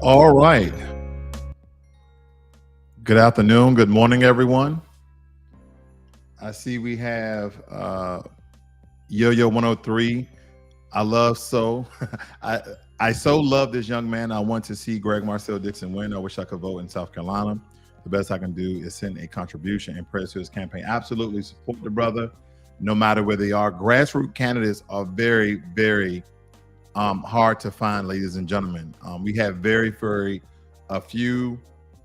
All right. Good afternoon. Good morning, everyone. I see we have Yo-Yo 103. I love so. I I so love this young man. I want to see Greg Marcel Dixon win. I wish I could vote in South Carolina. The best I can do is send a contribution and prayers to his campaign. Absolutely support the brother, no matter where they are. Grassroots candidates are very, very hard to find, ladies and gentlemen. We have very a few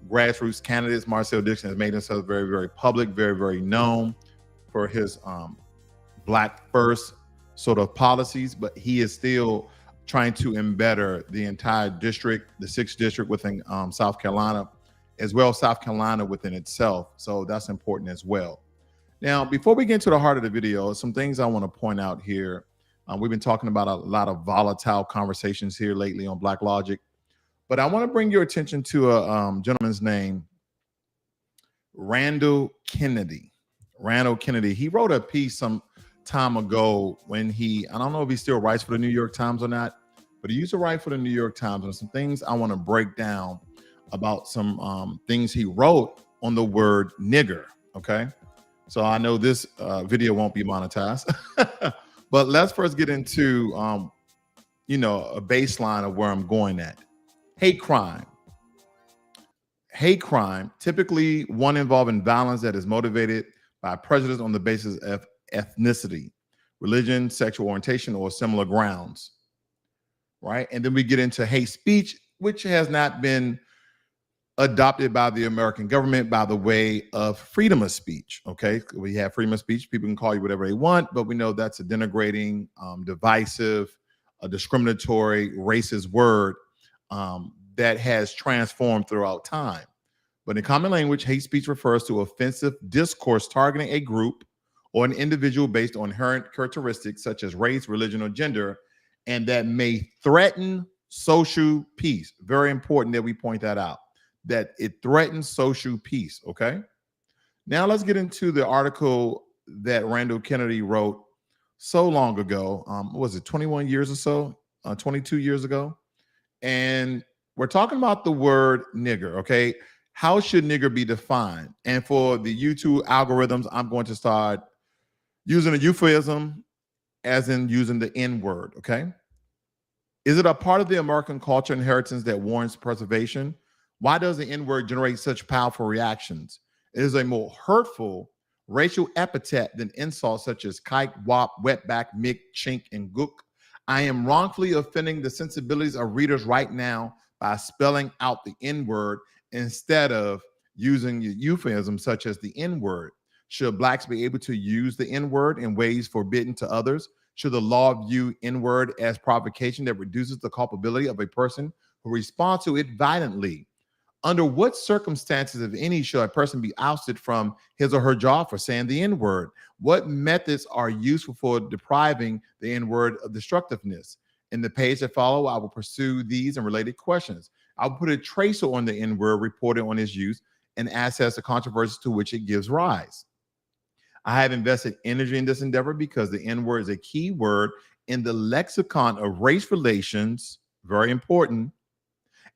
grassroots candidates. Marcel Dixon has made himself very, very public, very, very known for his Black first sort of policies, but he is still trying to embed the entire district, the 6th district within South Carolina, as well as South Carolina within itself. So that's important as well. Now, before we get into the heart of the video, some things I want to point out here. We've been talking about a lot of volatile conversations here lately on Blacklogic, but I want to bring your attention to a gentleman's name, Randall Kennedy. Randall Kennedy. He wrote a piece some time ago when I don't know if he still writes for the New York Times or not, but he used to write for the New York Times, and some things I want to break down about some things he wrote on the word nigger. Okay. So I know this video won't be monetized. But let's first get into, a baseline of where I'm going at. Hate crime. Hate crime, typically one involving violence that is motivated by prejudice on the basis of ethnicity, religion, sexual orientation, or similar grounds, right? And then we get into hate speech, which has not been adopted by the American government by the way of freedom of speech. Okay, we have freedom of speech. People can call you whatever they want, but we know that's a denigrating, divisive, a discriminatory, racist word that has transformed throughout time. But in common language, hate speech refers to offensive discourse targeting a group or an individual based on inherent characteristics such as race, religion, or gender, and that may threaten social peace. Very important that we point that out, that it threatens social peace, okay? Now let's get into the article that Randall Kennedy wrote so long ago. What was it, 21 years or so? 22 years ago? And we're talking about the word nigger, okay? How should nigger be defined? And for the YouTube algorithms, I'm going to start using a euphemism, as in using the N word, okay? Is it a part of the American culture inheritance that warrants preservation? Why does the N-word generate such powerful reactions? It is a more hurtful racial epithet than insults such as kike, wop, wetback, mick, chink, and gook. I am wrongfully offending the sensibilities of readers right now by spelling out the N-word instead of using euphemisms such as the N-word. Should Blacks be able to use the N-word in ways forbidden to others? Should the law view N-word as provocation that reduces the culpability of a person who responds to it violently? Under what circumstances, if any, should a person be ousted from his or her job for saying the N-word? What methods are useful for depriving the N-word of destructiveness? In the page that follow, I will pursue these and related questions. I will put a tracer on the N-word reported on its use and assess the controversies to which it gives rise. I have invested energy in this endeavor because the N-word is a key word in the lexicon of race relations, very important,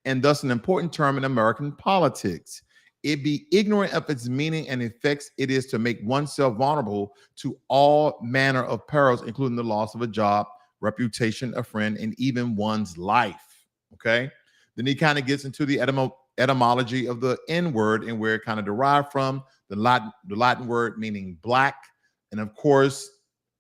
and thus an important term in American politics. It be ignorant of its meaning and effects it is to make oneself vulnerable to all manner of perils, including the loss of a job, reputation, a friend, and even one's life, okay? Then he kind of gets into the etymology of the N-word and where it kind of derived from, the Latin word meaning black, and of course,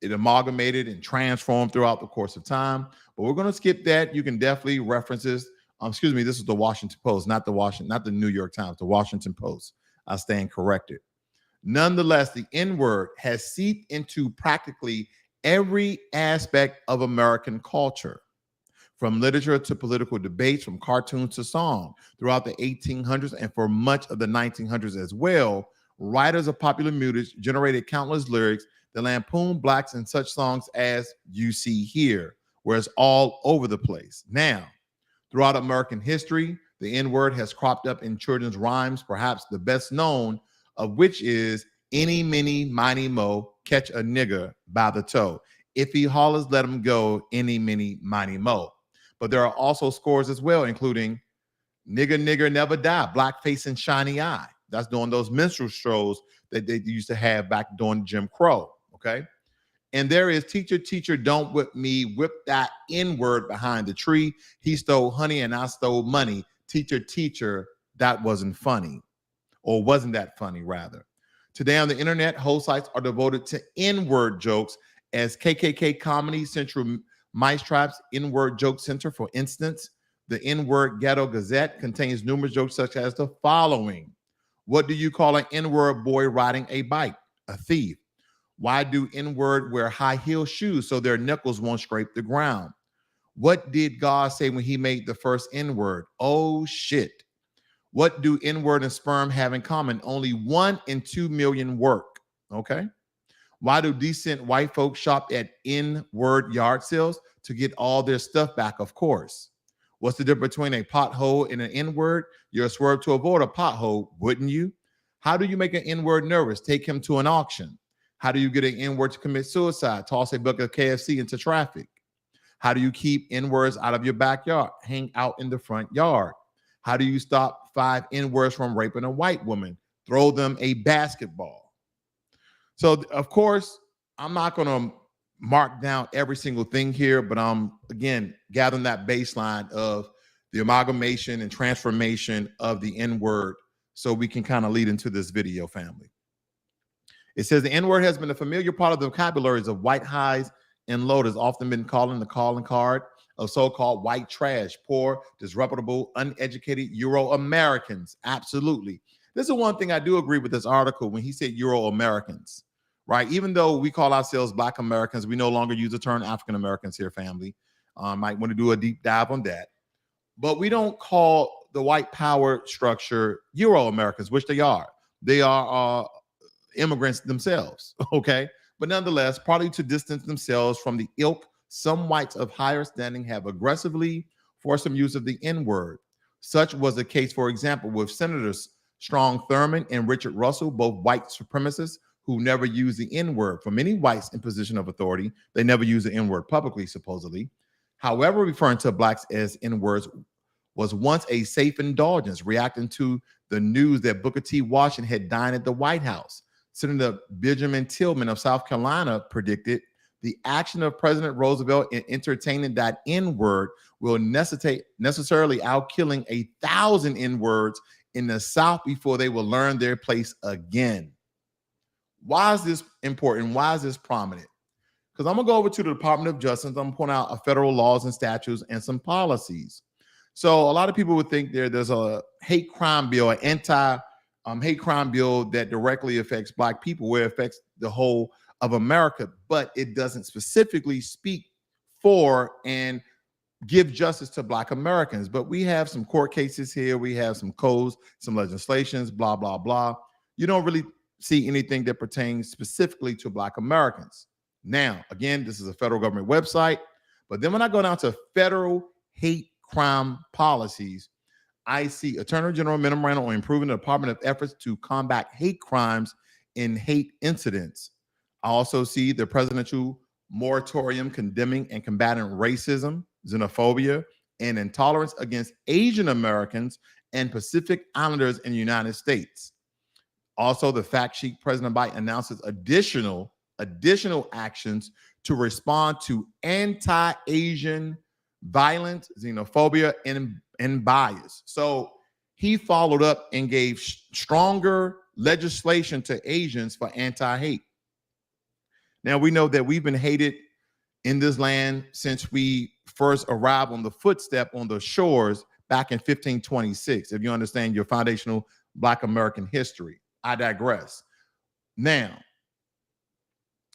it amalgamated and transformed throughout the course of time. But we're going to skip that. You can definitely reference this. Excuse me, this is the Washington Post, not the New York Times, the Washington Post. I stand corrected. Nonetheless, the N-word has seeped into practically every aspect of American culture, from literature to political debates, from cartoons to song. Throughout the 1800s and for much of the 1900s as well, writers of popular music generated countless lyrics that lampoon Blacks in such songs as You See Here, where it's all over the place. Now, throughout American history, the N-word has cropped up in children's rhymes, perhaps the best known of which is "Any, miny, miny, mo, catch a nigger by the toe. If he hollers, let him go, any, miny, miny, mo." But there are also scores as well, including Nigger, nigger, never die. Blackface and shiny eye. That's during those minstrel shows that they used to have back during Jim Crow. Okay. And there is teacher, teacher, don't whip me, whip that N-word behind the tree. He stole honey and I stole money. Teacher, teacher, that wasn't funny. Or wasn't that funny, rather. Today on the internet, whole sites are devoted to N-word jokes as KKK Comedy Central Mice Traps N-word Joke Center, for instance. The N-word Ghetto Gazette contains numerous jokes such as the following. What do you call an N-word boy riding a bike? A thief. Why do N-word wear high heel shoes so their knuckles won't scrape the ground? What did God say when he made the first N-word? Oh, shit. What do N-word and sperm have in common? Only 1 in 2 million work. Okay. Why do decent white folks shop at N-word yard sales? To get all their stuff back, of course. What's the difference between a pothole and an N-word? You're a swerve to avoid a pothole, wouldn't you? How do you make an N-word nervous? Take him to an auction. How do you get an N-word to commit suicide? Toss a bucket of KFC into traffic. How do you keep N-words out of your backyard? Hang out in the front yard. How do you stop 5 N-words from raping a white woman? Throw them a basketball. So, of course, I'm not going to mark down every single thing here, but I'm, again, gathering that baseline of the amalgamation and transformation of the N-word so we can kind of lead into this video, family. It says the N-word has been a familiar part of the vocabularies of white highs and low. Has often been called in the calling card of so-called white trash, poor, disreputable, uneducated Euro-Americans. Absolutely. This is one thing I do agree with this article when he said Euro-Americans, right? Even though we call ourselves Black Americans, we no longer use the term African Americans here, family. Might want to do a deep dive on that. But we don't call the white power structure Euro-Americans, which they are. They are immigrants themselves, okay? But nonetheless, partly to distance themselves from the ilk, some whites of higher standing have aggressively forced some use of the N-word. Such was the case, for example, with Senators Strom Thurmond and Richard Russell, both white supremacists who never used the N-word. For many whites in position of authority, they never used the N-word publicly, supposedly. However, referring to blacks as N-words was once a safe indulgence, reacting to the news that Booker T. Washington had dined at the White House. Senator Benjamin Tillman of South Carolina predicted the action of President Roosevelt in entertaining that N-word will necessarily out killing 1,000 N-words in the South before they will learn their place again. Why is this important? Why is this prominent? Because I'm going to go over to the Department of Justice. I'm going to point out federal laws and statutes and some policies. So a lot of people would think there's a hate crime bill, an anti-hate crime bill that directly affects Black people, where it affects the whole of America, but it doesn't specifically speak for and give justice to Black Americans. But we have some court cases here. We have some codes, some legislations, blah, blah, blah. You don't really see anything that pertains specifically to Black Americans. Now, again, this is a federal government website. But then when I go down to federal hate crime policies, I see Attorney General memorandum on improving the Department of efforts to combat hate crimes and hate incidents. I also see the presidential moratorium condemning and combating racism, xenophobia, and intolerance against Asian Americans and Pacific Islanders in the United States. Also, the fact sheet, President Biden announces additional actions to respond to anti-Asian violence, xenophobia, and bias. So he followed up and gave stronger legislation to Asians for anti-hate. Now, we know that we've been hated in this land since we first arrived on the footstep on the shores back in 1526, if you understand your foundational Black American history. I digress. Now,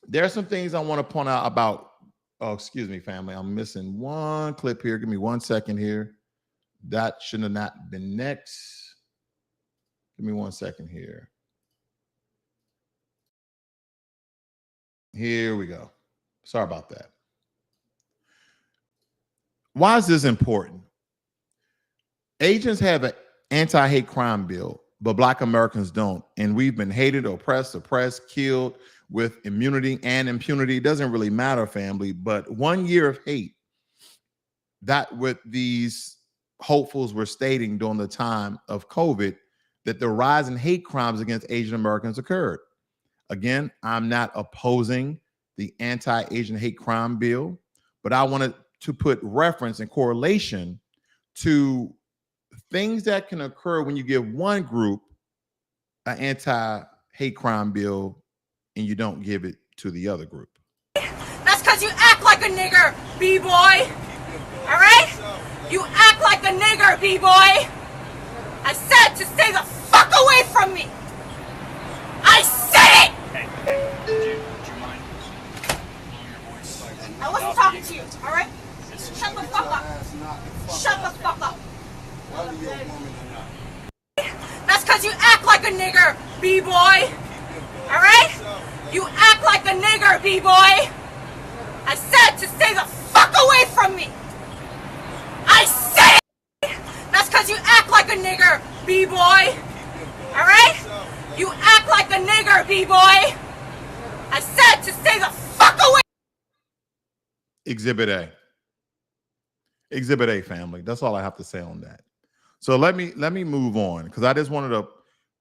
there are some things I want to point out about, oh, excuse me, family. I'm missing one clip here. Give me 1 second here. That should have not been next. Give me 1 second here. Here we go. Sorry about that. Why is this important? Asians have an anti-hate crime bill, but Black Americans don't. And we've been hated, oppressed, suppressed, killed with immunity and impunity. It doesn't really matter, family, but 1 year of hate, that with these hopefuls were stating during the time of COVID that the rise in hate crimes against Asian Americans occurred. Again, I'm not opposing the anti-Asian hate crime bill, but I wanted to put reference and correlation to things that can occur when you give one group an anti-hate crime bill and you don't give it to the other group. That's because you act like a nigger, B-boy. All right? You act like a nigger, B-boy. I said to stay the fuck away from me. I said it! Hey, would you mind lowering your voice? I wasn't talking to you, all right? Shut the fuck up. Shut the fuck up. That's because you act like a nigger, B-boy. All right? You act like a nigger, B-boy. I said to stay the fuck away from me. I said it! That's because you act like a nigger, B-boy. All right? You act like a nigger, B-boy. I said to stay the fuck away. Exhibit A. Exhibit A, family. That's all I have to say on that. So let me move on, because I just wanted to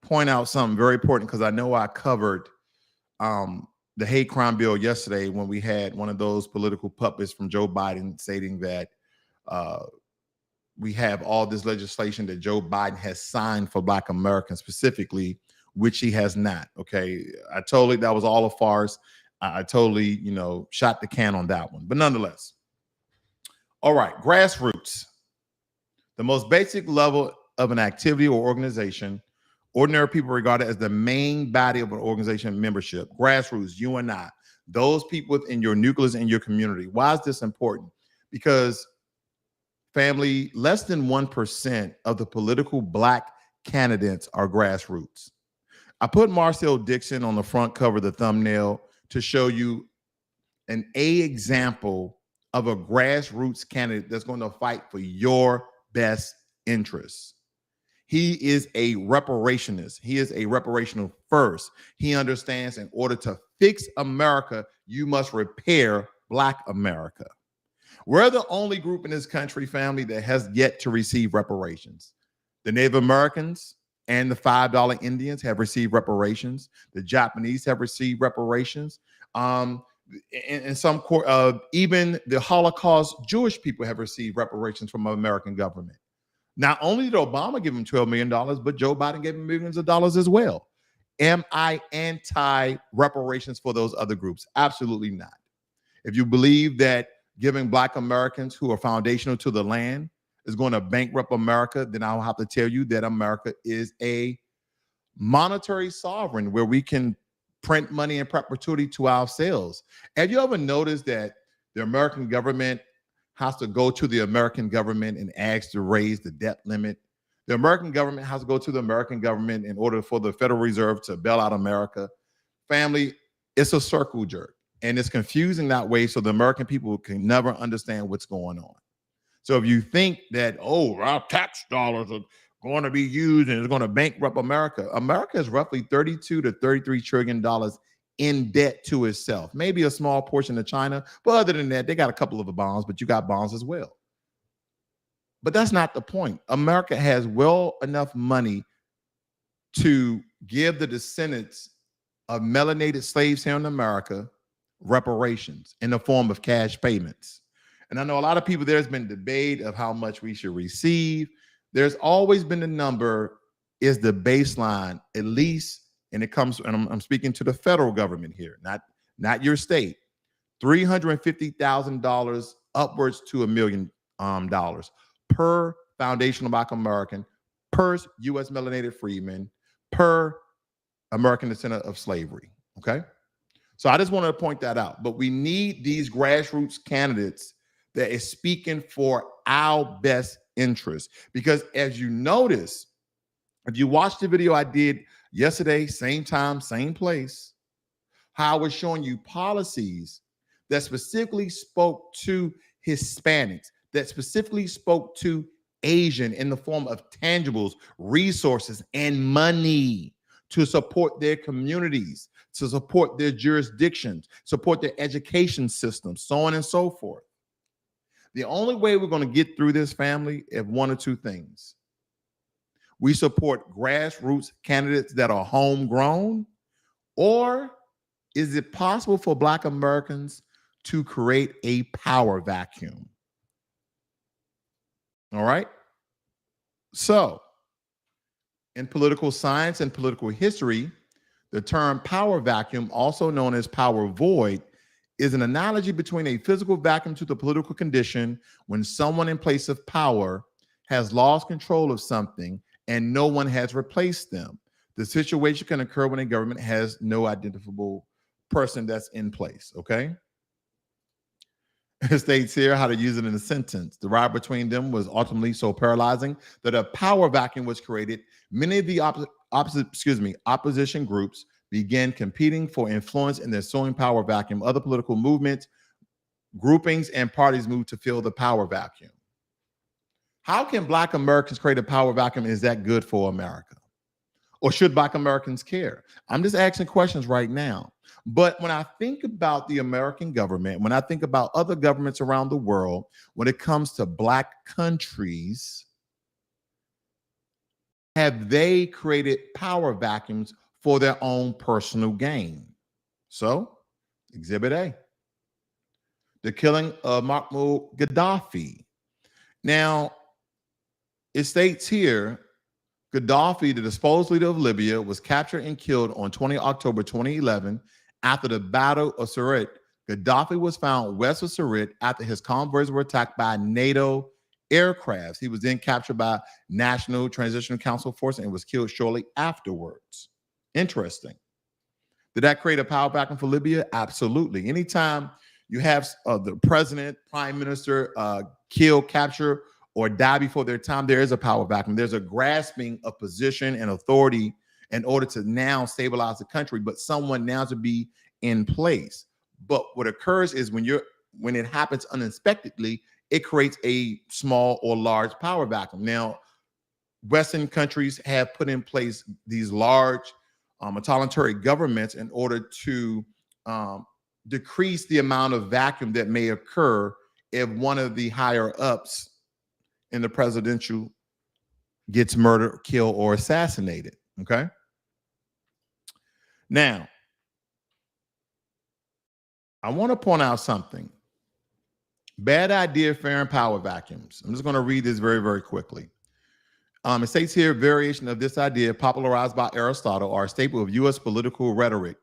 point out something very important, because I know I covered the hate crime bill yesterday when we had one of those political puppets from Joe Biden stating that we have all this legislation that Joe Biden has signed for Black Americans specifically, which he has not. Okay, that was all a farce. I totally, shot the can on that one. But nonetheless, all right, grassroots, the most basic level of an activity or organization. Ordinary people regard it as the main body of an organization membership. Grassroots, you and I, those people within your nucleus in your community. Why is this important? Because, family, less than 1% of the political Black candidates are grassroots. I put Marcel Dixon on the front cover of the thumbnail to show you an example of a grassroots candidate that's going to fight for your best interests. He is a reparationist. He is a reparational first. He understands in order to fix America, you must repair Black America. We're the only group in this country, family, that has yet to receive reparations. The Native Americans and the $5 Indians have received reparations. The Japanese have received reparations. In some even the Holocaust Jewish people have received reparations from the American government. Not only did Obama give him $12 million, but Joe Biden gave him millions of dollars as well. Am I anti-reparations for those other groups? Absolutely not. If you believe that giving Black Americans who are foundational to the land is going to bankrupt America, then I'll have to tell you that America is a monetary sovereign where we can print money in perpetuity to ourselves. Have you ever noticed that the American government has to go to the American government and ask to raise the debt limit? The American government has to go to the American government in order for the Federal Reserve to bail out America. Family, it's a circle jerk, and it's confusing that way, so the American people can never understand what's going on. So if you think that, our tax dollars are going to be used and it's going to bankrupt America, America is roughly $32 to $33 trillion in debt to itself. Maybe a small portion to China, but other than that, they got a couple of bonds, but you got bonds as well. But that's not the point. America has well enough money to give the descendants of melanated slaves here in America reparations in the form of cash payments. And I know a lot of people, there's been debate of how much we should receive. There's always been the number is the baseline, at least, and it comes, and I'm speaking to the federal government here, not your state, $350,000 upwards to $1 million per foundational Black American, per U.S. melanated freedman, per American descendant of slavery, okay? So I just wanted to point that out. But we need these grassroots candidates that is speaking for our best interests. Because as you notice, if you watch the video I did yesterday, same time, same place, how I was showing you policies that specifically spoke to Hispanics, that specifically spoke to Asian in the form of tangibles, resources, and money to support their communities, to support their jurisdictions, support their education systems, so on and so forth. The only way we're going to get through this, family, is one or two things. We support grassroots candidates that are homegrown, or is it possible for Black Americans to create a power vacuum? All right. So, in political science and political history, the term power vacuum, also known as power void, is an analogy between a physical vacuum to the political condition when someone in place of power has lost control of something and no one has replaced them. The situation can occur when a government has no identifiable person that's in place, okay? It states here how to use it in a sentence. The rivalry between them was ultimately so paralyzing that a power vacuum was created. Many of the opposition groups began competing for influence in the ensuing power vacuum. Other political movements, groupings, and parties moved to fill the power vacuum. How can Black Americans create a power vacuum? Is that good for America? Or should Black Americans care? I'm just asking questions right now. But when I think about the American government, when I think about other governments around the world, when it comes to Black countries, have they created power vacuums for their own personal gain? So, Exhibit A, the killing of Mahmoud Gaddafi. Now, it states here, Gaddafi, the disposed leader of Libya, was captured and killed on 20 October 2011 after the Battle of Sirte. Gaddafi was found west of Sirte after his convoys were attacked by NATO aircrafts. He was then captured by National Transitional Council Force and was killed shortly afterwards. Interesting. Did that create a power vacuum for Libya? Absolutely. Anytime you have the president, prime minister kill, capture, or die before their time, there is a power vacuum. There's a grasping of position and authority in order to now stabilize the country, but someone now to be in place. But what occurs is when it happens unexpectedly, it creates a small or large power vacuum. Now, Western countries have put in place these large totalitarian governments in order to decrease the amount of vacuum that may occur if one of the higher ups in the presidential gets murdered, killed, or assassinated. Okay. Now, I want to point out something. Bad idea, fear, and power vacuums. I'm just going to read this very, very quickly. It states here, variation of this idea popularized by Aristotle are a staple of U.S. political rhetoric,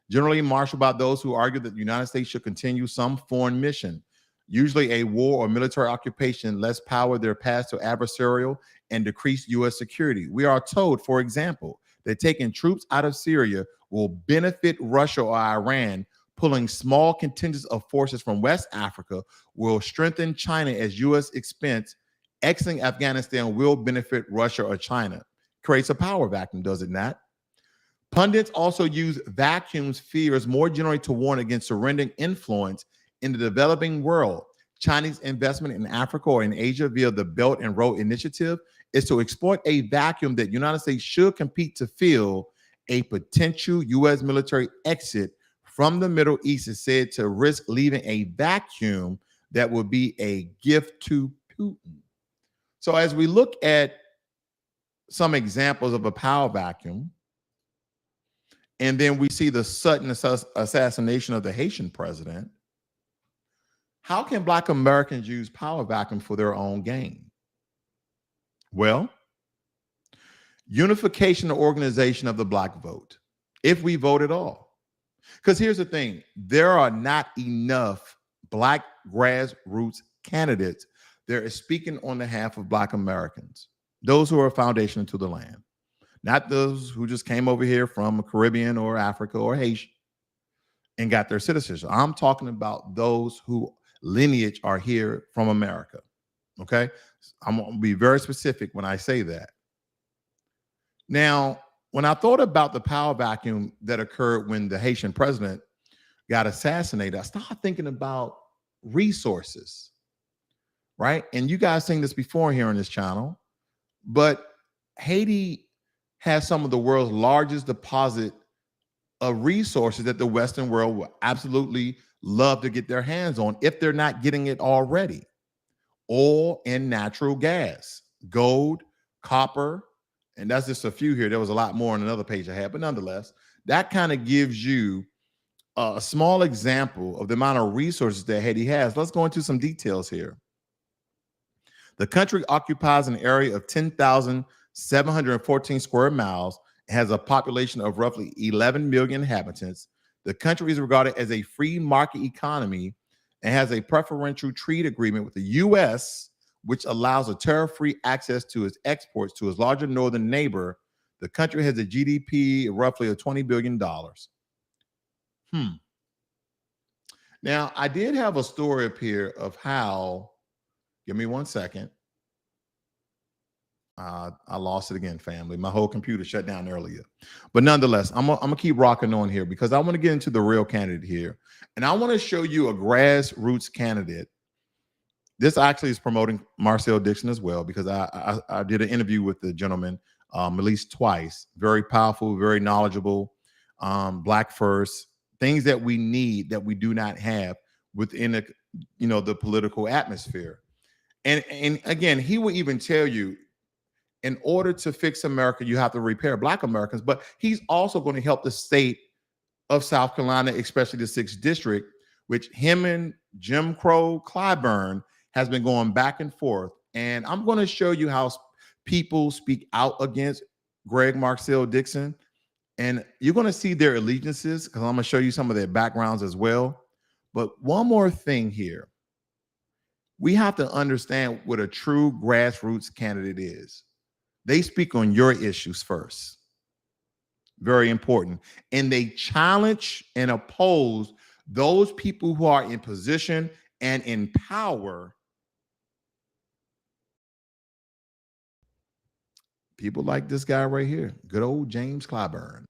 generally marshaled by those who argue that the United States should continue some foreign mission, usually a war or military occupation, less power their path to adversarial and decreased U.S. security. We are told, for example, that taking troops out of Syria will benefit Russia or Iran. Pulling small contingents of forces from West Africa will strengthen China as U.S. expense. Exiting Afghanistan will benefit Russia or China. Creates a power vacuum, does it not? Pundits also use vacuum fears more generally to warn against surrendering influence in the developing world. Chinese investment in Africa or in Asia via the Belt and Road Initiative is to exploit a vacuum that the United States should compete to fill. A potential U.S. military exit from the Middle East is said to risk leaving a vacuum that would be a gift to Putin. So as we look at some examples of a power vacuum, and then we see the sudden assassination of the Haitian president, how can Black Americans use power vacuum for their own gain? Well, unification or organization of the Black vote, if we vote at all. Because here's the thing, there are not enough Black grassroots candidates that are speaking on behalf of Black Americans, those who are foundational to the land, not those who just came over here from the Caribbean or Africa or Haiti and got their citizenship. I'm talking about those who lineage are here from America, okay? I'm going to be very specific when I say that. Now, when I thought about the power vacuum that occurred when the Haitian president got assassinated, I started thinking about resources, right? And you guys seen this before here on this channel, but Haiti has some of the world's largest deposit of resources that the Western world will absolutely love to get their hands on if they're not getting it already. oil and natural gas, gold, copper, and that's just a few here. There was a lot more on another page I had, but nonetheless, that kind of gives you a small example of the amount of resources that Haiti has. Let's go into some details here. The country occupies an area of 10,714 square miles, has a population of roughly 11 million inhabitants. The country is regarded as a free market economy and has a preferential trade agreement with the U.S., which allows a tariff-free access to its exports to its larger northern neighbor. The country has a GDP roughly of $20 billion. Now, I did have a story up here of how, give me 1 second. I lost it again, family. My whole computer shut down earlier. But nonetheless, I'm gonna keep rocking on here because I want to get into the real candidate here. And I want to show you a grassroots candidate. This actually is promoting Marcel Dixon as well, because I did an interview with the gentleman at least twice. Very powerful, very knowledgeable, Black first, things that we need that we do not have within the political atmosphere. And again, he will even tell you, in order to fix America, you have to repair Black Americans, but he's also going to help the state of South Carolina, especially the 6th district, which him and Jim Crow Clyburn has been going back and forth. And I'm going to show you how people speak out against Greg Marcel Dixon. And you're going to see their allegiances, because I'm going to show you some of their backgrounds as well. But one more thing here. We have to understand what a true grassroots candidate is. They speak on your issues first. Very important. And they challenge and oppose those people who are in position and in power. People like this guy right here, good old James Clyburn.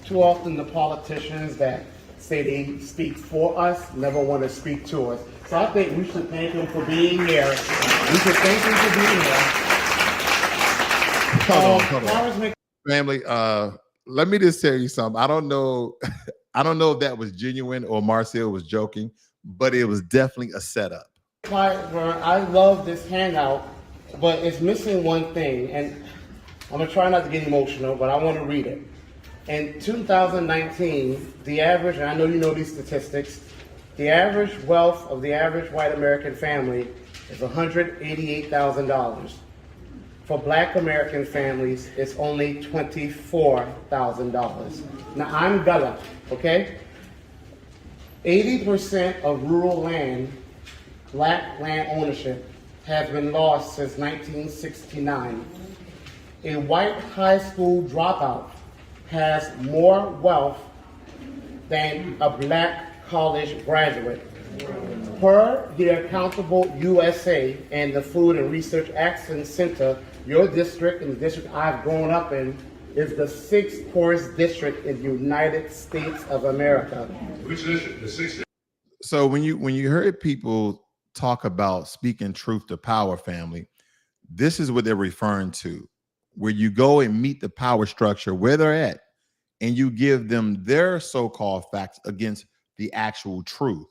Too often the politicians that say they speak for us never want to speak to us. So I think we should thank him for being here. We should thank him for being here. Hold on. Family, let me just tell you something. I don't know if that was genuine or Marcel was joking, but it was definitely a setup. I love this handout, but it's missing one thing, and I'm gonna try not to get emotional, but I want to read it. In 2019, the average, and I know you know these statistics, the average wealth of the average white American family is $188,000. For Black American families, it's only $24,000. Now, I'm Gullah, okay? 80% of rural land, Black land ownership, has been lost since 1969. A white high school dropout has more wealth than a Black college graduate. Per the Accountable USA and the Food and Research Action Center, your district and the district I've grown up in is the 6th poorest district in the United States of America. Which district? The 6th. So when you heard people talk about speaking truth to power, family, this is what they're referring to, where you go and meet the power structure where they're at, and you give them their so-called facts against the actual truth.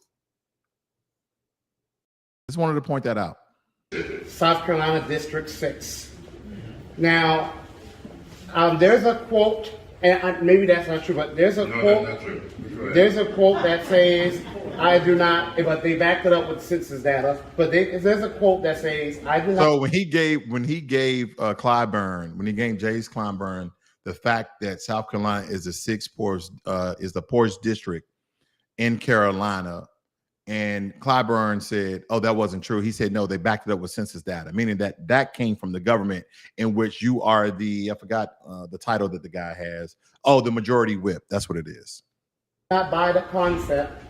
Just wanted to point that out. South Carolina District 6. Now, there's a quote, and maybe that's not true, but there's a quote. That's not true. There's a quote that says, "I do not," but they backed it up with census data. But there's a quote that says, "I do not." So when he gave Clyburn, when he gave James Clyburn the fact that South Carolina is the 6th poorest, is the poorest district in Carolina, and Clyburn said, "Oh, that wasn't true." He said, "No, they backed it up with census data," meaning that came from the government, in which you are I forgot the title that the guy has. Oh, the majority whip. That's what it is. Not buy the concept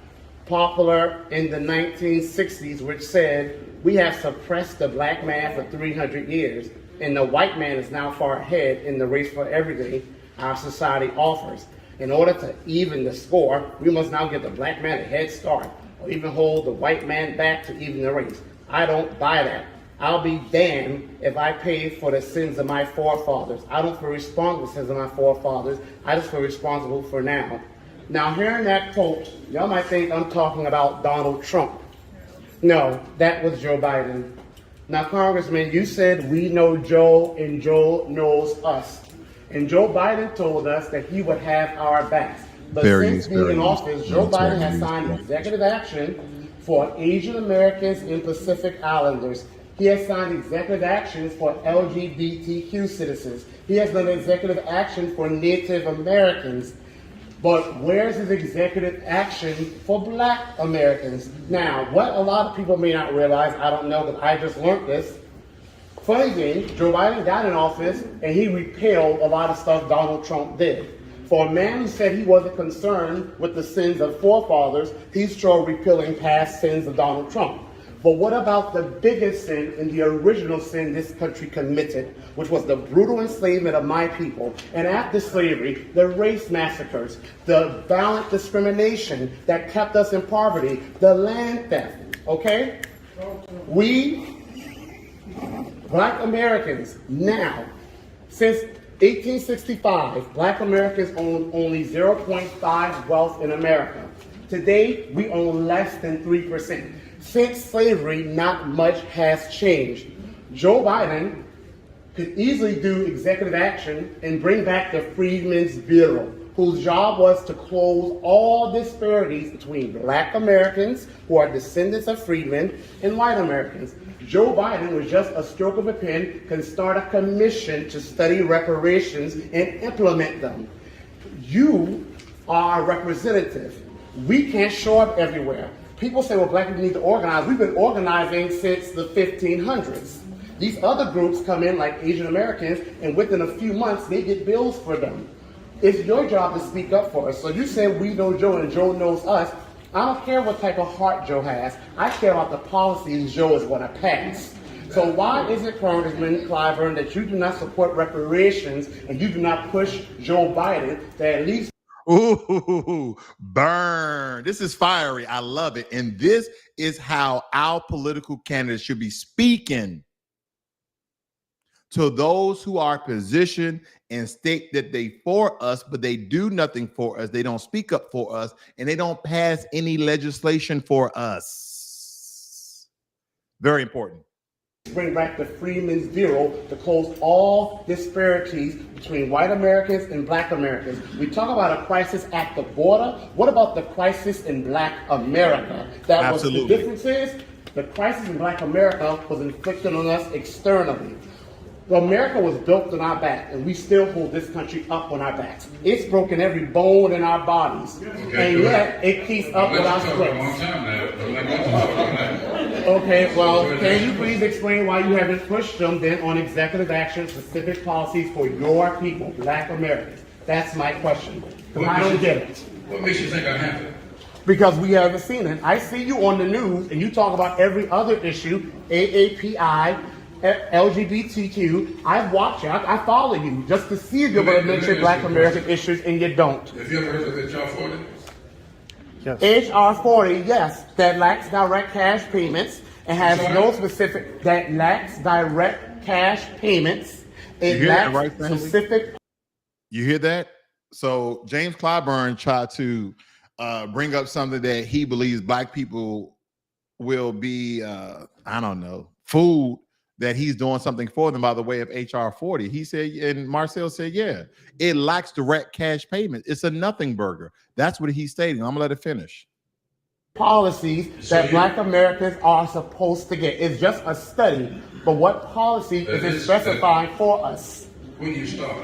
popular in the 1960s, which said we have suppressed the Black man for 300 years, and the white man is now far ahead in the race for everything our society offers. In order to even the score, we must now give the Black man a head start, or even hold the white man back to even the race. I don't buy that. I'll be damned if I pay for the sins of my forefathers. I don't feel responsible for the sins of my forefathers. I just feel responsible for now. Now, hearing that quote, y'all might think I'm talking about Donald Trump. No, that was Joe Biden. Now, Congressman, you said we know Joe and Joe knows us. And Joe Biden told us that he would have our backs. But since being in office, Joe Biden has signed executive action for Asian Americans and Pacific Islanders. He has signed executive actions for LGBTQ citizens. He has done executive action for Native Americans. But where's his executive action for Black Americans? Now, what a lot of people may not realize, I don't know, but I just learned this. Funny thing, Joe Biden got in office and he repealed a lot of stuff Donald Trump did. For a man who said he wasn't concerned with the sins of forefathers, he's sure repealing past sins of Donald Trump. But what about the biggest sin and the original sin this country committed, which was the brutal enslavement of my people, and after slavery, the race massacres, the violent discrimination that kept us in poverty, the land theft, okay? We, Black Americans, now, since 1865, Black Americans own only 0.5 wealth in America. Today, we own less than 3%. Since slavery, not much has changed. Joe Biden could easily do executive action and bring back the Freedmen's Bureau, whose job was to close all disparities between Black Americans, who are descendants of freedmen, and white Americans. Joe Biden, with just a stroke of a pen, can start a commission to study reparations and implement them. You are a representative. We can't show up everywhere. People say, well, Black people need to organize. We've been organizing since the 1500s. These other groups come in like Asian Americans, and within a few months, they get bills for them. It's your job to speak up for us. So you said we know Joe and Joe knows us. I don't care what type of heart Joe has. I care about the policies Joe is going to pass. So why is it, Congressman Clyburn, that you do not support reparations and you do not push Joe Biden to at least... Ooh, burn. This is fiery. I love it. And this is how our political candidates should be speaking to those who are positioned and state that they for us, but they do nothing for us. They don't speak up for us, and they don't pass any legislation for us. Very important. Bring back the Freedmen's Bureau to close all disparities between white Americans and Black Americans. We talk about a crisis at the border. What about the crisis in Black America? That was the difference is the crisis in Black America was inflicted on us externally. America was built on our back, and we still hold this country up on our backs. It's broken every bone in our bodies, and yet it keeps up with our strength. Okay, well, can you please explain why you haven't pushed them then on executive action, specific policies for your people, Black Americans? That's my question, because I don't get it. What makes you think I haven't? Because we haven't seen it. I see you on the news, and you talk about every other issue, AAPI, LGBTQ. I watch you. I follow you just to see if you're going to mention Black American issues, and you don't. Have you ever heard of HR 40? Yes. HR 40, yes, that lacks direct cash payments and has no specific, that lacks direct cash payments. It lacks specific. You hear that? So James Clyburn tried to bring up something that he believes Black people will be, I don't know, food, that he's doing something for them by the way of HR 40. He said, and Marcel said, yeah, it lacks direct cash payment. It's a nothing burger. That's what he's stating. I'm gonna let it finish. Policies that Black Americans are supposed to get. It's just a study, but what policy is it specifying for us? When you start?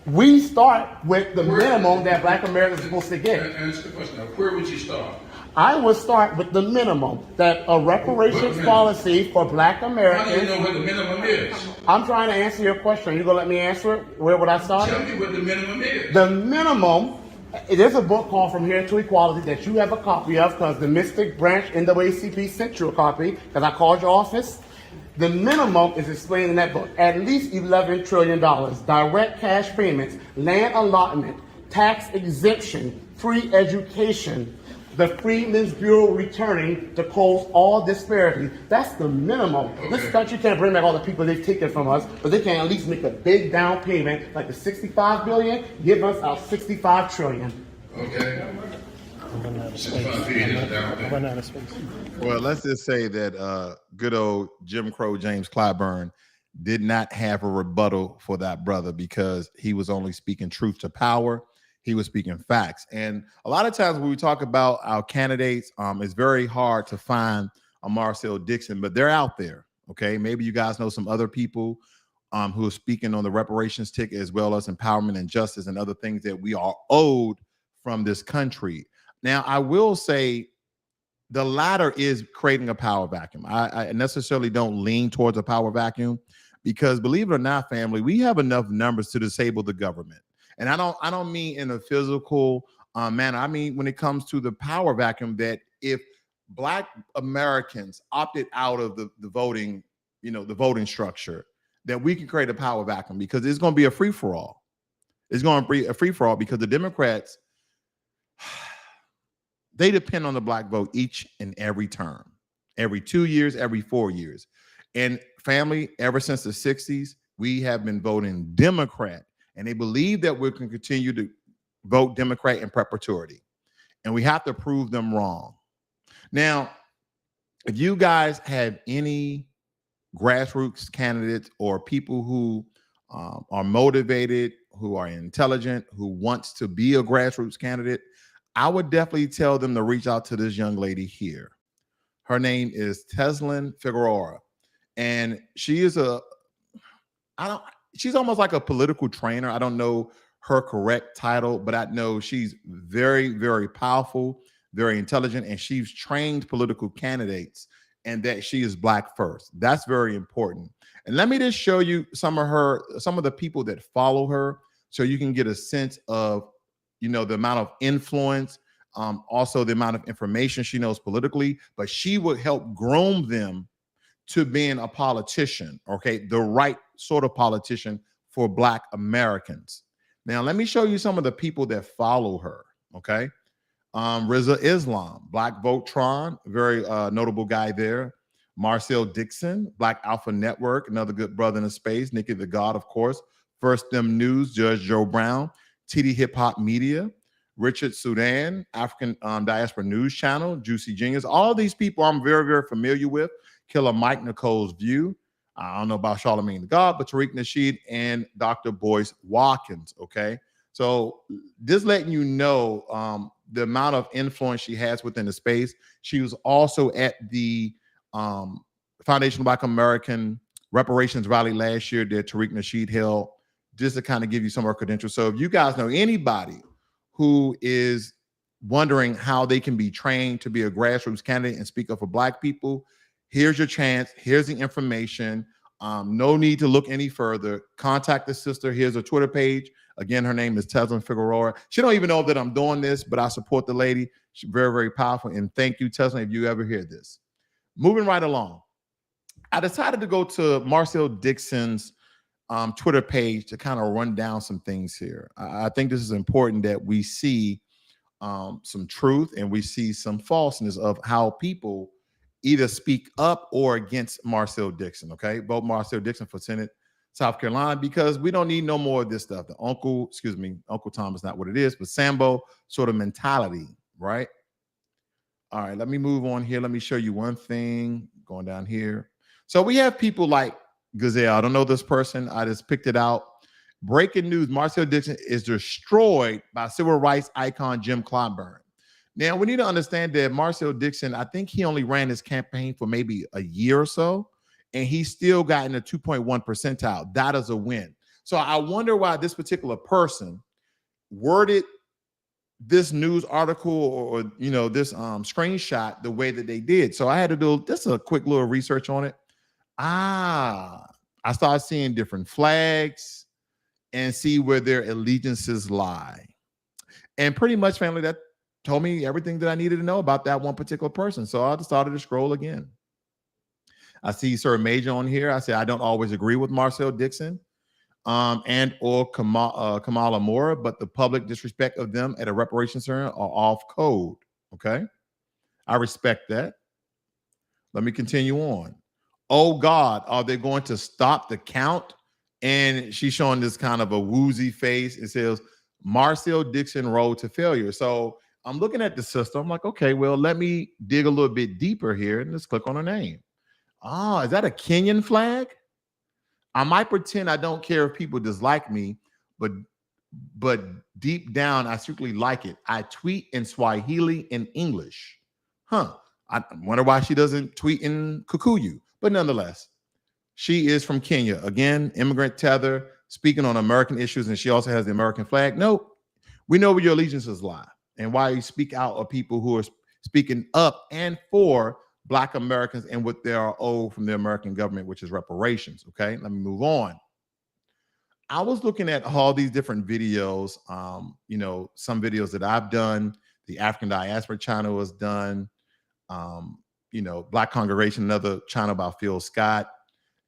We start with the minimum that Black Americans are supposed to get. Answer the question. Now, where would you start? I would start with the minimum, that a reparations policy for Black Americans. How do you know what the minimum is? I'm trying to answer your question. You gonna let me answer it? Where would I start? Tell me what the minimum is. The minimum, there's a book called From Here to Equality that you have a copy of because the Mystic Branch NAACP sent you a copy because I called your office. The minimum is explained in that book. At least $11 trillion, direct cash payments, land allotment, tax exemption, free education, the Freedmen's Bureau returning to close all disparities. That's the minimum. Okay. This country can't bring back all the people they've taken from us, but they can at least make a big down payment, like the $65 billion, give us our $65 trillion. Okay. I'm running out of Since space. my period is down I'm there. running out of space. Well, let's just say that good old Jim Crow James Clyburn did not have a rebuttal for that brother because he was only speaking truth to power. He was speaking facts. And a lot of times when we talk about our candidates, it's very hard to find a Marcel Dixon, but they're out there. Okay. Maybe you guys know some other people who are speaking on the reparations ticket, as well as empowerment and justice and other things that we are owed from this country. Now, I will say the latter is creating a power vacuum. I necessarily don't lean towards a power vacuum because, believe it or not, family, we have enough numbers to disable the government. And I don't mean in a physical manner. I mean when it comes to the power vacuum, that if Black Americans opted out of the voting, the voting structure, that we can create a power vacuum, because it's going to be a free for all. It's going to be a free for all because the Democrats, they depend on the Black vote each and every term, every 2 years, every 4 years. And family, ever since the 60s, we have been voting Democrat, and they believe that we can continue to vote Democrat in perpetuity. And we have to prove them wrong. Now, if you guys have any grassroots candidates or people who are motivated, who are intelligent, who wants to be a grassroots candidate, I would definitely tell them to reach out to this young lady here. Her name is Teslin Figueroa, and she is she's almost like a political trainer. I don't know her correct title, but I know she's very, very powerful, very intelligent, and she's trained political candidates, and that she is Black first. That's very important. And let me just show you some of the people that follow her, so you can get a sense of, the amount of influence, also the amount of information she knows politically, but she would help groom them to being a politician, okay? The right sort of politician for Black Americans. Now, let me show you some of the people that follow her, okay? Riza Islam, Black Votron, very notable guy there. Marcel Dixon, Black Alpha Network, another good brother in the space. Nikki the God, of course. First Them News, Judge Joe Brown. TD Hip Hop Media. Richard Sudan, African Diaspora News Channel. Juicy Genius. All these people I'm very, very familiar with. Killer Mike, Nicole's View. I don't know about Charlamagne the God, but Tariq Nasheed and Dr. Boyce Watkins, okay? So just letting you know the amount of influence she has within the space. She was also at the Foundation of Black American Reparations Rally last year that Tariq Nasheed held, just to kind of give you some of her credentials. So if you guys know anybody who is wondering how they can be trained to be a grassroots candidate and speak up for Black people, here's your chance. Here's the information. No need to look any further. Contact the sister. Here's her Twitter page. Again, her name is Teslin Figueroa. She don't even know that I'm doing this, but I support the lady. She's very, very powerful. And thank you, Teslin, if you ever hear this. Moving right along. I decided to go to Marcel Dixon's Twitter page to kind of run down some things here. I think this is important that we see some truth and we see some falseness of how people either speak up or against Marcel Dixon, okay? Vote Marcel Dixon for Senate, South Carolina, because we don't need no more of this stuff. The Uncle Tom is not what it is, but Sambo sort of mentality, right? All right, let me move on here. Let me show you one thing going down here. So we have people like Gazelle. I don't know this person. I just picked it out. Breaking news, Marcel Dixon is destroyed by civil rights icon Jim Clyburn. Now, we need to understand that Marcel Dixon, I think he only ran his campaign for maybe a year or so, and he still got in the 2.1 percentile. That is a win. So I wonder why this particular person worded this news article or this screenshot the way that they did. So I had to do just a quick little research on it. I started seeing different flags and see where their allegiances lie. And pretty much, family, that told me everything that I needed to know about that one particular person. So I just started to scroll again. I see Sir Major on here. I said, I don't always agree with Marcel Dixon and or Kamala Moore, but the public disrespect of them at a reparations hearing are off code. Okay. I respect that. Let me continue on. Oh God, are they going to stop the count? And she's showing this kind of a woozy face. It says Marcel Dixon road to failure. So I'm looking at the system. I'm like, okay, well, let me dig a little bit deeper here and let's click on her name. Ah, is that a Kenyan flag? I might pretend I don't care if people dislike me, but deep down, I secretly like it. I tweet in Swahili and English. Huh. I wonder why she doesn't tweet in Kikuyu. But nonetheless, she is from Kenya. Again, immigrant tether, speaking on American issues, and she also has the American flag. Nope. We know where your allegiances lie and why you speak out of people who are speaking up and for Black Americans and what they are owed from the American government, which is reparations. Okay, let me move on. I was looking at all these different videos, you know, some videos that I've done, the African Diaspora channel has done, you know, Black Congregation, another channel by Phil Scott.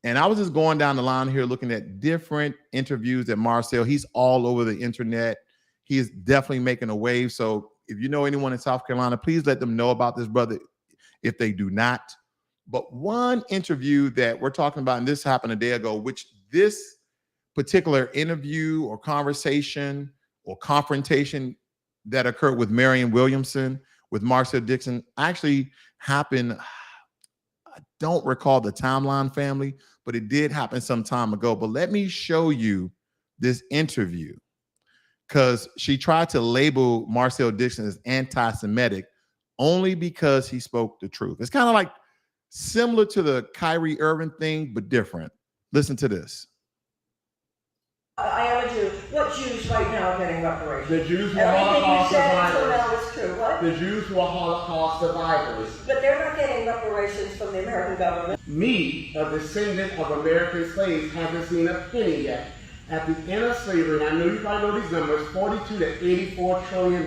And I was just going down the line here looking at different interviews that Marcel, he's all over the internet. He is definitely making a wave. So if you know anyone in South Carolina, please let them know about this brother if they do not. But one interview that we're talking about, and this happened a day ago, which this particular interview or conversation or confrontation that occurred with Marion Williamson, with Marcel Dixon, actually happened. I don't recall the timeline, family, but it did happen some time ago. But let me show you this interview, because she tried to label Marcel Dixon as anti-Semitic only because he spoke the truth. It's kind of like similar to the Kyrie Irving thing, but different. Listen to this. I am a Jew. What Jews right now are getting reparations? The Jews who are Everything you Holocaust said until survivors. now is true. What? The Jews who are Holocaust survivors. But they're not getting reparations from the American government. Me, a descendant of American slaves, haven't seen a penny yet. At the end of slavery, and I know you probably know these numbers, $42 to $84 trillion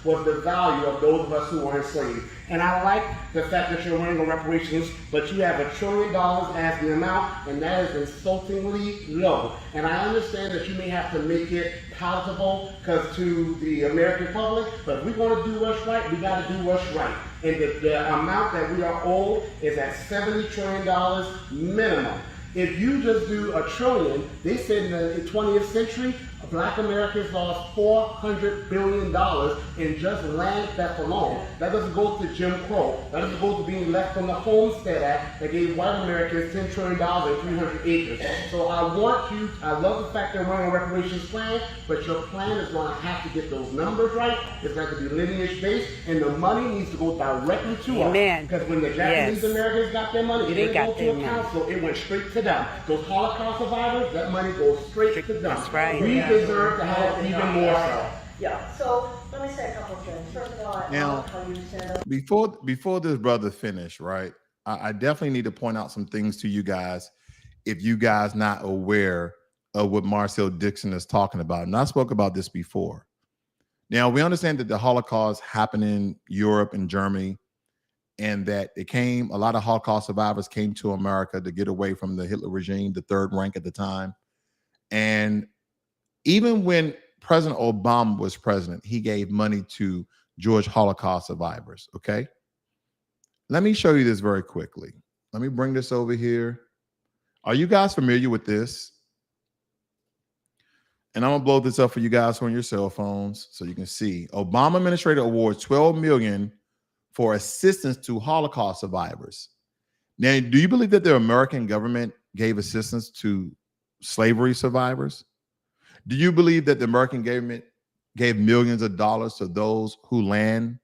was the value of those of us who were enslaved. And I like the fact that you're running on reparations, but you have $1 trillion as the amount, and that is insultingly low. And I understand that you may have to make it palatable because to the American public, but if we want to do what's right, we got to do what's right. And the amount that we are owed is at $70 trillion minimum. If you just do $1 trillion, they said in the 20th century, Black Americans lost $400 billion in just land theft alone. That doesn't go to Jim Crow. That doesn't go to being left from the Homestead Act that gave white Americans $10 trillion and 300 acres. So I love the fact that we're running a reparations plan, but your plan is going to have to get those numbers right. It's got to be lineage based, and the money needs to go directly to us. Because when the Japanese Americans got their money, it didn't go to a council, it went straight to them. Those Holocaust survivors, that money goes straight to them. That's right. We deserve to have even more so. Yeah, so let me say a couple of things. First of all, I Now, how you said before this brother finished, right? I definitely need to point out some things to you guys if you guys not aware of what Marcel Dixon is talking about. And I spoke about this before. Now, we understand that the Holocaust happened in Europe and Germany, and that a lot of Holocaust survivors came to America to get away from the Hitler regime, the Third Reich at the time. And even when President Obama was president, he gave money to Jewish Holocaust survivors, okay? Let me show you this very quickly. Let me bring this over here. Are you guys familiar with this? And I'm gonna blow this up for you guys on your cell phones so you can see. Obama administrator awards $12 million for assistance to Holocaust survivors. Now, do you believe that the American government gave assistance to slavery survivors? Do you believe that the American government gave millions of dollars to those whose land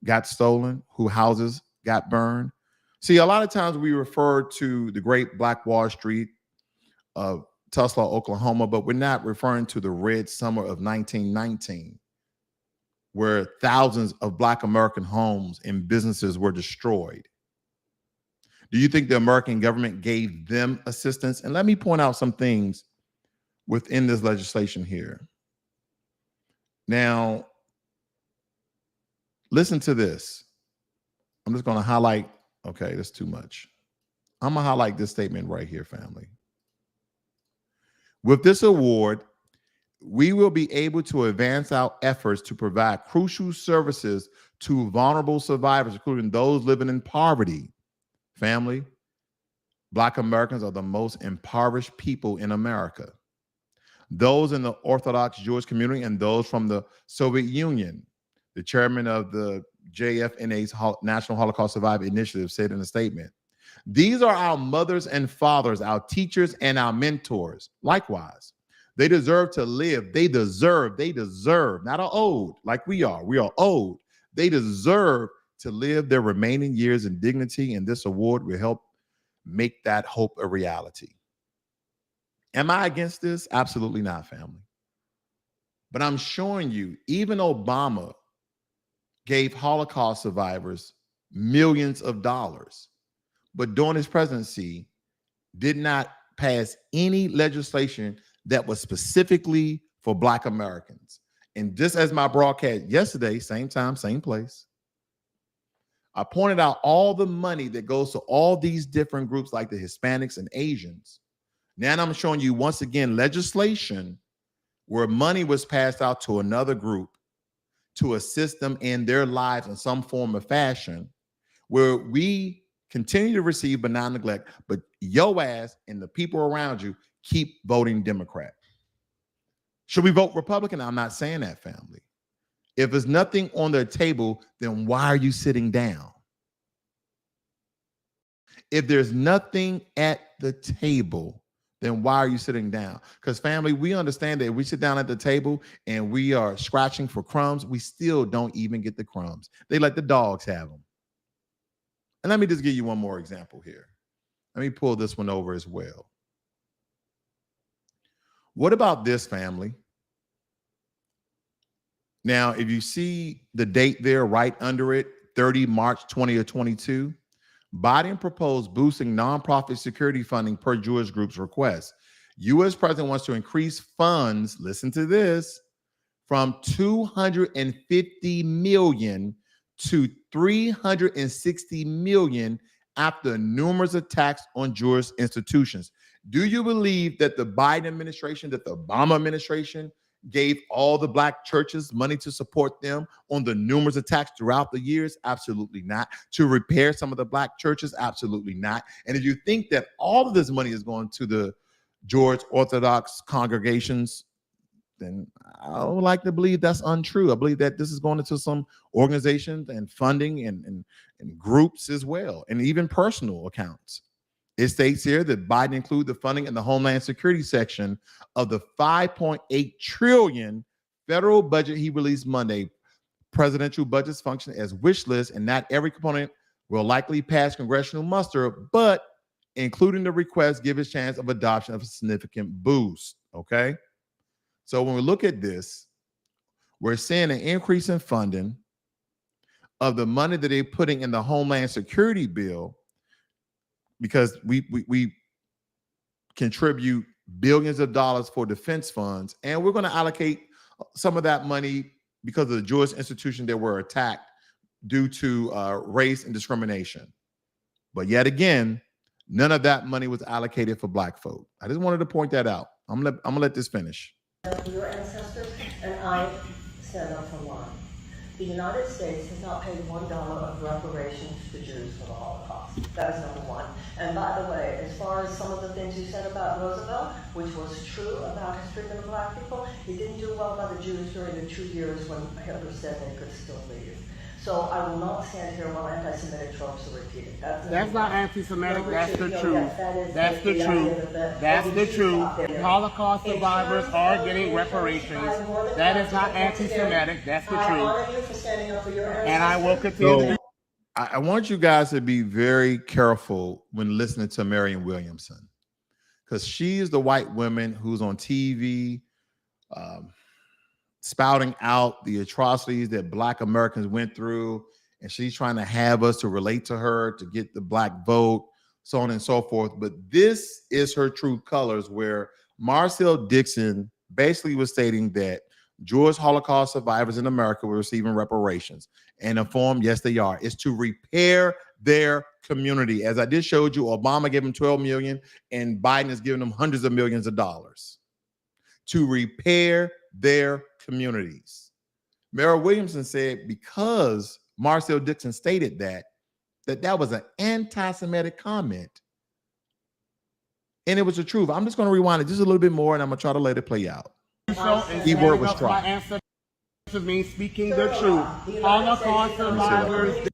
got stolen, whose houses got burned? See, a lot of times we refer to the great Black Wall Street of Tulsa, Oklahoma, but we're not referring to the Red Summer of 1919, where thousands of Black American homes and businesses were destroyed. Do you think the American government gave them assistance? And let me point out some things within this legislation here. Now, listen to this. I'm just going to highlight, okay, that's too much. I'm going to highlight this statement right here, family. With this award, we will be able to advance our efforts to provide crucial services to vulnerable survivors, including those living in poverty. Family, Black Americans are the most impoverished people in America. Those in the Orthodox Jewish community and those from the Soviet Union, the chairman of the JFNA's National Holocaust Survivor Initiative, said in a statement, "These are our mothers and fathers, our teachers and our mentors. Likewise, they deserve to live. They deserve, not are owed like we are. We are owed. They deserve to live their remaining years in dignity, and this award will help make that hope a reality." Am I against this? Absolutely not, family. But I'm showing you, even Obama gave Holocaust survivors millions of dollars, but during his presidency did not pass any legislation that was specifically for Black Americans. And just as my broadcast yesterday, same time, same place, I pointed out all the money that goes to all these different groups like the Hispanics and Asians. Now I'm showing you once again legislation where money was passed out to another group to assist them in their lives in some form or fashion, where we continue to receive but not neglect, but your ass and the people around you keep voting Democrat. Should we vote Republican? I'm not saying that, family. If there's nothing on the table, then why are you sitting down? If there's nothing at the table, then why are you sitting down? Because family, we understand that if we sit down at the table and we are scratching for crumbs, we still don't even get the crumbs. They let the dogs have them. And let me just give you one more example here. Let me pull this one over as well. What about this, family? Now, if you see the date there right under it, 30 March 20 or 22, Biden proposed boosting nonprofit security funding per Jewish group's request. U.S. president wants to increase funds, listen to this, from $250 million to $360 million after numerous attacks on Jewish institutions. Do you believe that the Biden administration, that the Obama administration gave all the Black churches money to support them on the numerous attacks throughout the years? Absolutely not. To repair some of the Black churches? Absolutely not. And if you think that all of this money is going to the George Orthodox congregations, then I would like to believe that's untrue. I believe that this is going into some organizations and funding and groups as well, and even personal accounts. It states here that Biden included the funding in the Homeland Security section of the $5.8 trillion federal budget he released Monday. Presidential budgets function as wish lists, and not every component will likely pass congressional muster, but including the request give a chance of adoption of a significant boost, okay? So when we look at this, we're seeing an increase in funding of the money that they're putting in the Homeland Security bill, because we contribute billions of dollars for defense funds, and we're going to allocate some of that money because of the Jewish institution that were attacked due to race and discrimination. But yet again, none of that money was allocated for Black folk. I just wanted to point that out. I'm gonna let this finish. Your ancestors, and I stand up for one. The United States has not paid $1 of reparations to Jews for the Holocaust. That is number one. And by the way, as far as some of the things you said about Roosevelt, which was true about his treatment of Black people, he didn't do well by the Jews during the 2 years when Hitler said they could still leave. So I will not stand here while anti-Semitic tropes are repeated. That's not anti-Semitic, that's the Yeah, truth. that's the truth. That's the truth. Holocaust survivors are getting reparations. That is not anti-Semitic, that's the I truth. honor you for standing up for your ancestors. And I will continue to So I want you guys to be very careful when listening to Marianne Williamson, because she is the white woman who's on TV spouting out the atrocities that Black Americans went through, and she's trying to have us to relate to her to get the Black vote, so on and so forth. But this is her true colors, where Marcel Dixon basically was stating that Jewish Holocaust survivors in America were receiving reparations. And in form, yes, they are. It's to repair their community. As I just showed you, Obama gave them $12 million, and Biden is giving them hundreds of millions of dollars to repair their communities. Mara Williamson said because Marcel Dixon stated that was an anti-Semitic comment. And it was the truth. I'm just going to rewind it just a little bit more, and I'm going to try to let it play out. Keyword was try. means speaking the truth. Holocaust survivors.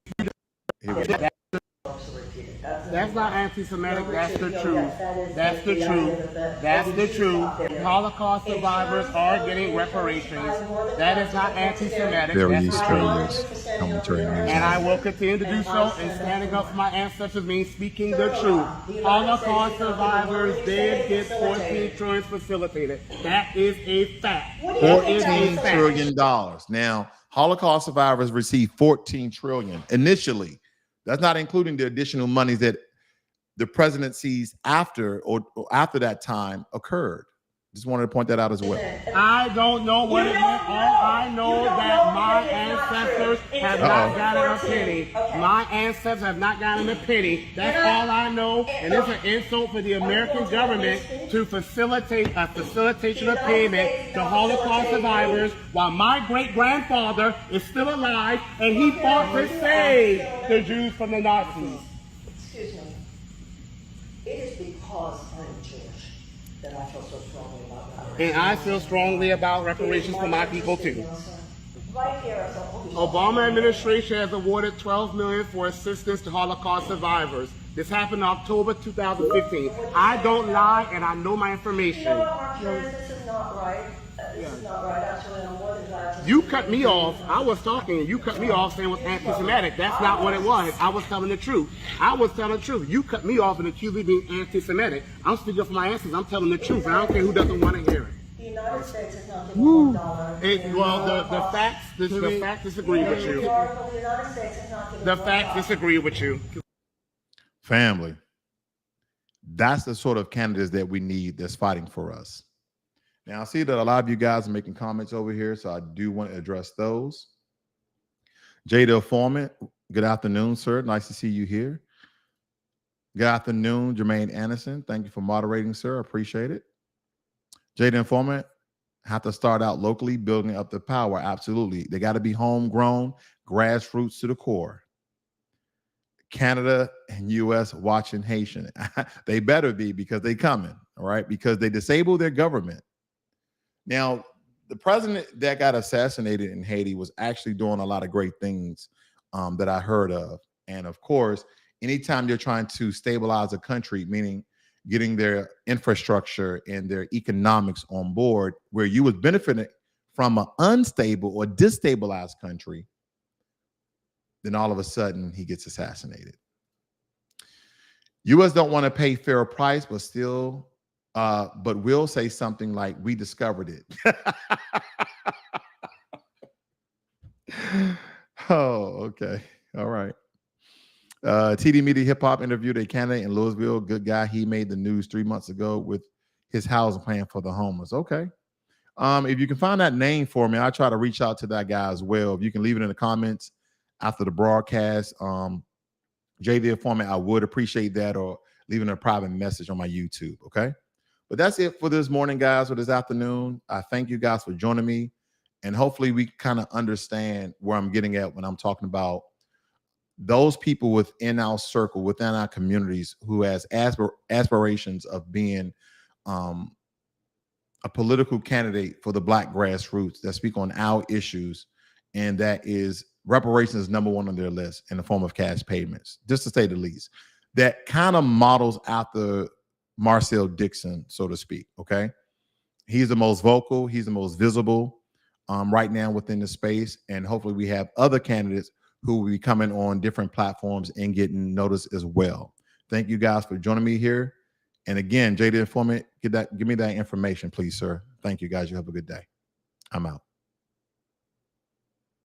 That's not anti-Semitic. That's the truth. That's the truth. That's the truth. Holocaust survivors are getting reparations. That is not anti-Semitic. Very That's the truth. commentary. And I will continue to do so. And standing up for my ancestors means speaking the truth. Holocaust survivors did get 14 trillion facilitated. That is a fact. $14 trillion. Now, Holocaust survivors received 14 trillion initially. That's not including the additional monies that the presidencies after that time occurred. Just wanted to point that out as well. I don't know what it meant. All I know that my ancestors have not gotten a penny. My ancestors have not gotten a penny. That's all I know. And it's an insult for the American government to facilitate a facilitation of payment to Holocaust survivors while my great-grandfather is still alive and he fought to save the Jews from the Nazis. Excuse me. It is because I'm Jewish that I feel so strongly about reparations. And I feel strongly about reparations for my people too. Right here, Obama administration has awarded $12 million for assistance to Holocaust survivors. This happened in October 2015. I don't lie, and I know my information. You know what, Mark, this is not right. This is not right. Actually, I'm more than glad to. You cut me off. I was talking, and you cut me off saying it was anti-Semitic. That's not what it was. I was telling the truth. I was telling the truth. You cut me off and accused me of being anti-Semitic. I'm speaking for my ancestors. I'm telling the truth. I don't care who doesn't want to hear it. The United States is not giving $1. Well, the facts disagree with you. The United States is not giving The facts disagree with you. Family, that's the sort of candidates that we need that's fighting for us. Now, I see that a lot of you guys are making comments over here, so I do want to address those. Jada Foreman, good afternoon, sir. Nice to see you here. Good afternoon, Jermaine Anderson. Thank you for moderating, sir. I appreciate it. Jada Informant, have to start out locally, building up the power. Absolutely. They got to be homegrown, grassroots to the core. Canada and U.S. watching Haitian. They better be, because they coming, all right? Because they disabled their government. Now, the president that got assassinated in Haiti was actually doing a lot of great things that I heard of. And of course, anytime you're trying to stabilize a country, meaning getting their infrastructure and their economics on board, where you was benefiting from an unstable or destabilized country, then all of a sudden he gets assassinated. U.S. don't want to pay fair price, but still, but will say something like, "We discovered it." Oh, okay. All right. TD Media Hip Hop interviewed a candidate in Louisville. Good guy. He made the news 3 months ago with his housing plan for the homeless. Okay. If you can find that name for me, I'll try to reach out to that guy as well. If you can leave it in the comments after the broadcast, JV Foreman, I would appreciate that, or leaving a private message on my YouTube. Okay. But that's it for this morning, guys, or this afternoon. I thank you guys for joining me. And hopefully we kind of understand where I'm getting at when I'm talking about those people within our circle, within our communities, who has aspirations of being a political candidate for the Black grassroots that speak on our issues, and that is reparations is number one on their list in the form of cash payments, just to say the least. That kind of models after Marcel Dixon, so to speak. Okay, he's the most vocal, he's the most visible right now within the space, and hopefully we have other candidates who will be coming on different platforms and getting noticed as well. Thank you guys for joining me here. And again, Jada Informant, give me that information, please, sir. Thank you guys. You have a good day. I'm out.